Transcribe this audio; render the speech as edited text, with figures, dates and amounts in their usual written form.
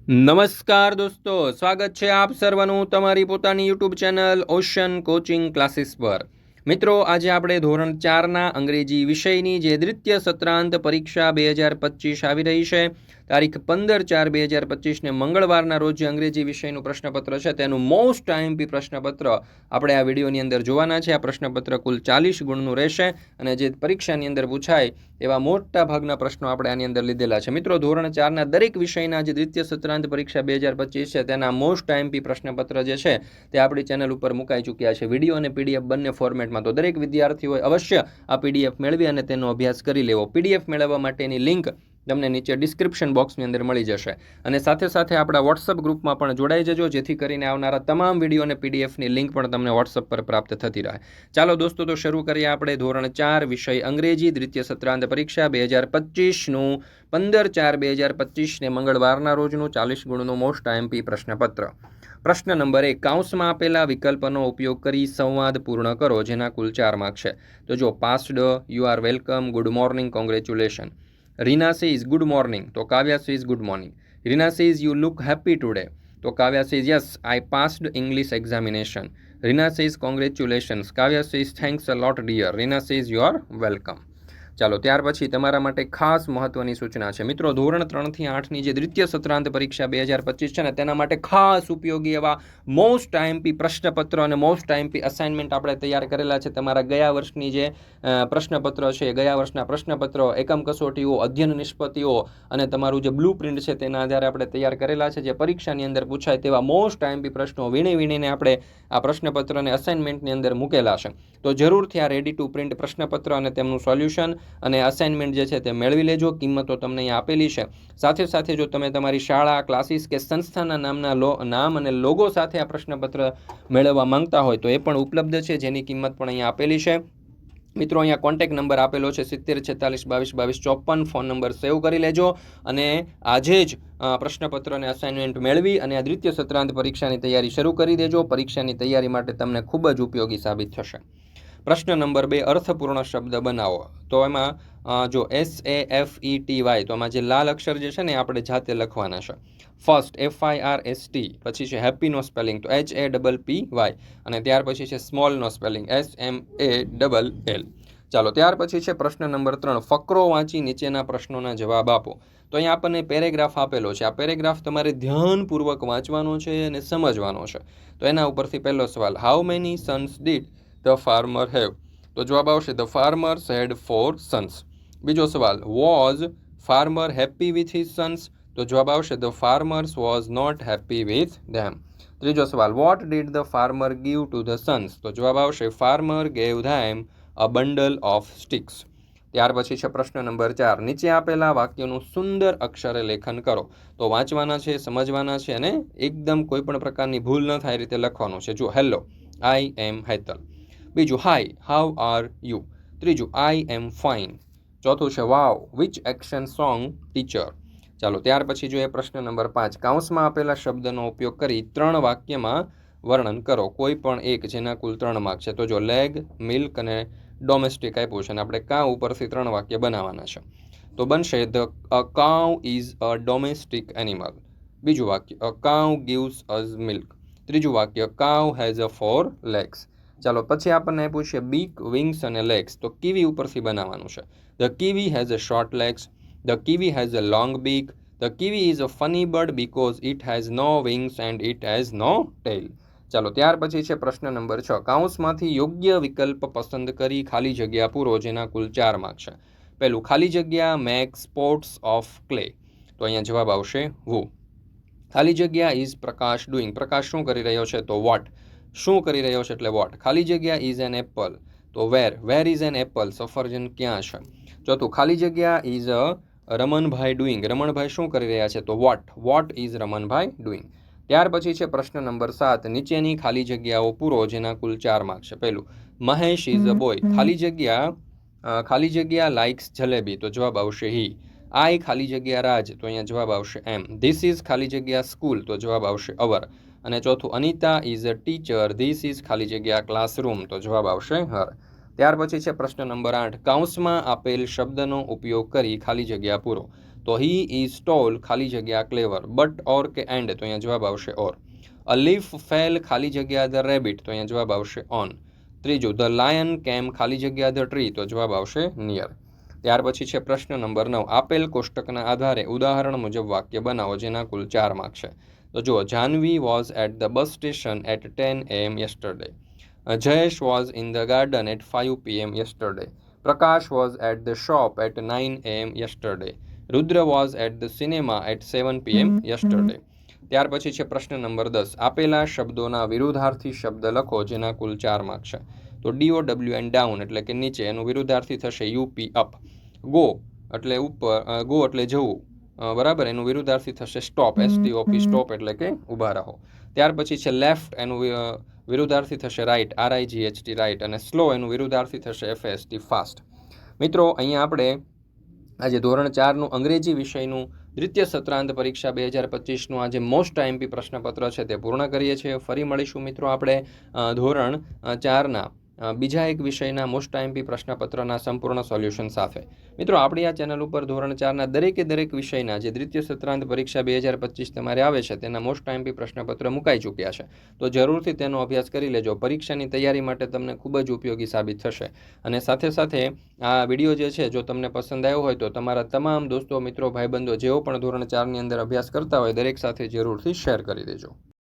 નમસ્કાર દોસ્તો, સ્વાગત છે આપ સર્વનું તમારી પોતાની YouTube channel ocean coaching classes પર। મિત્રો, આજે આપણે ધોરણ 4ના અંગ્રેજી વિષયની જે દ્વિતીય સત્રાંત પરીક્ષા 2025 આવી રહી છે, તારીખ 15/4/2025ને મંગળવારના રોજ જે અંગ્રેજી વિષયનું પ્રશ્નપત્ર છે તેનું મોસ્ટ આઈએમપી પ્રશ્નપત્ર આપણે આ વિડીયોની અંદર જોવાના છે। આ પ્રશ્નપત્ર કુલ 40 ગુણનું રહેશે અને જે પરીક્ષાની અંદર પૂછાય એવા મોટા ભાગના પ્રશ્નો આપણે આની અંદર લીધેલા છે। મિત્રો, ધોરણ 4ના દરેક વિષયના જે દ્વિતીય સત્રાંત પરીક્ષા 2025 છે તેના મોસ્ટ આઈએમપી પ્રશ્નપત્ર જે છે તે આપણી ચેનલ ઉપર મુકાઈ ચૂક્યા છે, વિડીયો અને પીડીએફ બંને ફોર્મેટમાં। તો દરેક વિદ્યાર્થીઓએ અવશ્ય આ પીડીએફ મેળવી અને તેનો અભ્યાસ કરી લેવો। પીડીએફ મેળવવા માટેની લિંક તમને નીચે ડિસ્ક્રિપ્શન બોક્સની અંદર મળી જશે અને સાથે સાથે આપણા વોટ્સઅપ ગ્રુપમાં પણ જોડાઈ જજો, જેથી કરીને આવનારા તમામ વિડીયો અને પીડીએફની લિંક પણ તમને વોટ્સઅપ પર પ્રાપ્ત થતી રહે। ચાલો દોસ્તો, તો શરૂ કરીએ આપણે ધોરણ 4 વિષય અંગ્રેજી દ્વિતીય સત્રાંત પરીક્ષા 2025નું 15/4/2025ને મંગળવારના રોજનું 40 ગુણનું મોસ્ટ આઈએમપી પ્રશ્નપત્ર। પ્રશ્ન નંબર 1, કાઉન્સમાં આપેલા વિકલ્પનો ઉપયોગ કરી સંવાદ પૂર્ણ કરો, જેના કુલ 4 માર્ક છે। તો જો passed, you are welcome, good morning, congratulation. Reena says good morning, તો Kavya says good morning. Reena says you look happy today, તો Kavya says yes I passed English examination. Reena says congratulations, Kavya says thanks a lot dear, Reena says you are welcome. ચાલો, ત્યાર પછી તમારા માટે ખાસ મહત્વની સૂચના છે મિત્રો, ધોરણ 3થી 8ની જે દ્વિતીય સત્રાંત પરીક્ષા 2025 છે ને તેના માટે ખાસ ઉપયોગી એવા મોસ્ટ આઈએમપી પ્રશ્નપત્ર અને મોસ્ટ આઈએમપી અસાઇનમેન્ટ આપણે તૈયાર કરેલા છે। તમારા ગયા વર્ષની જે પ્રશ્નપત્ર છે, ગયા વર્ષના પ્રશ્નપત્રો, એકમ કસોટીઓ, અધ્યયન નિષ્પત્તિઓ અને તમારું જે બ્લુ પ્રિન્ટ છે તેના આધારે આપણે તૈયાર કરેલા છે, જે પરીક્ષાની અંદર પૂછાય તેવા મોસ્ટ આઈએમપી પ્રશ્નો વીણીને આપણે આ પ્રશ્નપત્ર અને અસાઇનમેન્ટની અંદર મૂકેલા છે। તો જરૂરથી આ રેડી ટુ પ્રિન્ટ પ્રશ્નપત્ર અને તેમનું સોલ્યુશન અને અસાઇનમેન્ટ જે છે તે મેળવી લેજો। કિંમતો તમને અહીં આપેલી છે। સાથે સાથે જો તમે તમારી શાળા, ક્લાસીસ કે સંસ્થાના નામ અને લોગો સાથે આ પ્રશ્નપત્ર મેળવવા માંગતા હોય તો એ પણ ઉપલબ્ધ છે, જેની કિંમત પણ અહીંયા આપેલી છે। મિત્રો, અહીંયા કોન્ટેક્ટ નંબર આપેલો છે 7046222254, ફોન નંબર સેવ કરી લેજો અને આજે જ પ્રશ્નપત્ર અને અસાઇનમેન્ટ મેળવી અને આ દ્વિતીય સત્રાંત પરીક્ષાની તૈયારી શરૂ કરી દેજો। પરીક્ષાની તૈયારી માટે તમને ખૂબ જ ઉપયોગી સાબિત થશે। પ્રશ્ન નંબર 2, અર્થપૂર્ણ શબ્દ બનાવો। તો એમાં જો SAFETY, તો આમાં જે લાલ અક્ષર જે છે ને આપણે જાતે લખવાના છે। ફર્સ્ટ FIRST, પછી છે હેપીનો સ્પેલિંગ તો HAPPY અને ત્યાર પછી છે સ્મોલનો સ્પેલિંગ SMALL। ચાલો, ત્યાર પછી છે પ્રશ્ન નંબર 3, ફકરો વાંચી નીચેના પ્રશ્નોના જવાબ આપો। તો અહીંયા આપણને પેરેગ્રાફ આપેલો છે। આ પેરેગ્રાફ તમારે ધ્યાનપૂર્વક વાંચવાનો છે અને સમજવાનો છે। તો એના ઉપરથી પહેલો સવાલ, how many Sons did the farmer have? તો જવાબ આવશે ધ ફાર્મર્સ હેડ 4 સન્સ। બીજો સવાલ, was farmer happy with his sons? તો જવાબ આવશે the farmers was not happy with them. ત્રીજો સવાલ, what did the farmer give to the sons? તો જવાબ આવશે farmer gave them a bundle of sticks. ત્યાર પછી છે પ્રશ્ન નંબર 4, નીચે આપેલા વાક્યનું સુંદર અક્ષરે લેખન કરો। તો વાંચવાના છે, સમજવાના છે અને એકદમ કોઈ પણ પ્રકારની ભૂલ ન થાય રીતે લખવાનું છે। જો, હેલો, આઈ એમ હેતલ। બીજું, હાય, હાઉ આર યુ? ત્રીજું, આઈ એમ ફાઇન। ચોથું છે વાવ, વિચ એક્શન સોંગ ટીચર? ચાલો, ત્યાર પછી જોઈએ પ્રશ્ન નંબર 5, કાઉન્સમાં આપેલા શબ્દનો ઉપયોગ કરી 3 વાક્યમાં વર્ણન કરો, કોઈ પણ એક, જેના કુલ 3 માર્ક છે। તો જો લેગ, મિલ્ક અને ડોમેસ્ટિક આપ્યું છે અને આપણે કાઉ ઉપરથી 3 વાક્ય બનાવવાના છે। તો બનશે a cow is a domestic animal. બીજું વાક્ય, અ કાઉ ગિવ્સ અસ મિલ્ક। ત્રીજું વાક્ય, કાઉ હેઝ અ 4 લેગ્સ। ચાલો, પછી આપણને આપ્યું છે બીક, વિંગ્સ અને લેગ્સ। તો કીવી ઉપરથી બનાવવાનું છે। The kiwi has a short legs, the kiwi has a long beak, the kiwi is a funny bird because it has no wings and it has no tail. ચાલો, ત્યાર પછી છે પ્રશ્ન નંબર 6, કાઉન્સમાંથી યોગ્ય વિકલ્પ પસંદ કરી ખાલી જગ્યા પૂરો, જેના કુલ 4 માર્ક છે। પહેલું, ખાલી જગ્યા મેક સ્પોર્ટ્સ ઓફ ક્લે। તો અહીંયા જવાબ આવશે વુ। ખાલી જગ્યા ઇઝ પ્રકાશ ડુઈંગ, પ્રકાશ શું કરી રહ્યો છે? તો વોટ, શું કરી રહ્યો છે એટલે વોટ। ખાલી જગ્યા ઇઝ એન એપલ, તો વેર ઇઝ એન એપલ, સફરજન ક્યાં છે? ચોથું, ખાલી જગ્યા is a Ramanbhai doing, Ramanbhai શું કરી રહ્યા છે? તો વોટ ઇઝ રમણભાઈ ડુઈંગ। ત્યાર પછી છે પ્રશ્ન નંબર 7, નીચેની ખાલી જગ્યાઓ પૂરો, જેના કુલ 4 માર્ક છે। પહેલું, મહેશ ઇઝ અ બોય, ખાલી જગ્યા લાઇક્સ જલેબી, તો જવાબ આવશે હી। આઈ ખાલી જગ્યા રાજ, તો અહીંયા જવાબ આવશે એમ। ધીસ ઇઝ ખાલી જગ્યા સ્કૂલ, તો જવાબ આવશે અવર। અને ચોથું, Anita is a teacher, this is ખાલી જગ્યા ક્લાસરૂમ, તો જવાબ આવશે હર। ત્યાર પછી છે પ્રશ્ન નંબર 8, કાઉન્સમાં આપેલ શબ્દનો ઉપયોગ કરી ખાલી જગ્યા પૂરો। તો હી ઇઝ ટોલ ખાલી જગ્યા ક્લેવર. બટ ઓર કે એન્ડ તો અહીંયા જવાબ આવશે ઓર. અ લીફ ફેલ ખાલી જગ્યા ધ રેબિટ તો અહીંયા જવાબ આવશે ઓન. ત્રીજું ધ લાયન કેમ ખાલી જગ્યા ધ ટ્રી તો જવાબ આવશે નિયર. ત્યાર પછી છે પ્રશ્ન નંબર 9. આપેલ કોષ્ટકના આધારે ઉદાહરણ મુજબ વાક્ય બનાવો જેના કુલ 4 માર્ક છે. તો જુઓ, Jahnavi was at the bus station at 10 AM yesterday. Jayesh was in the garden at 5 PM yesterday. Prakash was at the shop at 9 AM yesterday. Rudra was at the cinema at 7 PM yesterday. ત્યાર પછી છે પ્રશ્ન number 10. આપેલા શબ્દોના વિરુદ્ધાર્થી શબ્દ લખો જેના કુલ 4 mark છે. તો DOWN ડાઉન એટલે કે નીચે, એનું વિરુદ્ધાર્થી થશે UP અપ. ગો એટલે ઉપર, ગો એટલે જવું, બરાબર, એનું વિરુદ્ધાર્થી થશે સ્ટોપ, STOP સ્ટોપ એટલે કે ઊભા રહો. ત્યાર પછી છે લેફ્ટ, એનું વિરુદ્ધાર્થી થશે રાઇટ, RIGHT રાઇટ, અને સ્લો એનું વિરુદ્ધાર્થી થશે FAST ફાસ્ટ. મિત્રો, અહીંયા આપણે આજે ધોરણ 4નું અંગ્રેજી વિષયનું દ્વિતીય સત્રાંત પરીક્ષા 2025નું આજે મોસ્ટ IMP પ્રશ્નપત્ર છે તે પૂર્ણ કરીએ છીએ. ફરી મળીશું મિત્રો આપણે ધોરણ 4ના બીજા એક વિષયના મોસ્ટ IMP પ્રશ્નપત્રના સંપૂર્ણ સોલ્યુશન સાથે. મિત્રો, આપણી આ ચેનલ ઉપર ધોરણ 4ના દરેક વિષયના જે દ્વિતીય સત્રાંત પરીક્ષા 2025 તમારે આવે છે તેના મોસ્ટ IMP પ્રશ્નપત્ર મુકાઈ ચૂક્યા છે. તો જરૂરથી તેનો અભ્યાસ કરી લેજો. પરીક્ષાની તૈયારી માટે તમને ખૂબ જ ઉપયોગી સાબિત થશે. અને સાથે સાથે આ વિડીયો જે છે જો તમને પસંદ આવ્યો હોય તો તમારા તમામ દોસ્તો, મિત્રો, ભાઈબંધો જેઓ પણ ધોરણ 4ની અંદર અભ્યાસ કરતા હોય દરેક સાથે જરૂરથી શેર કરી દેજો.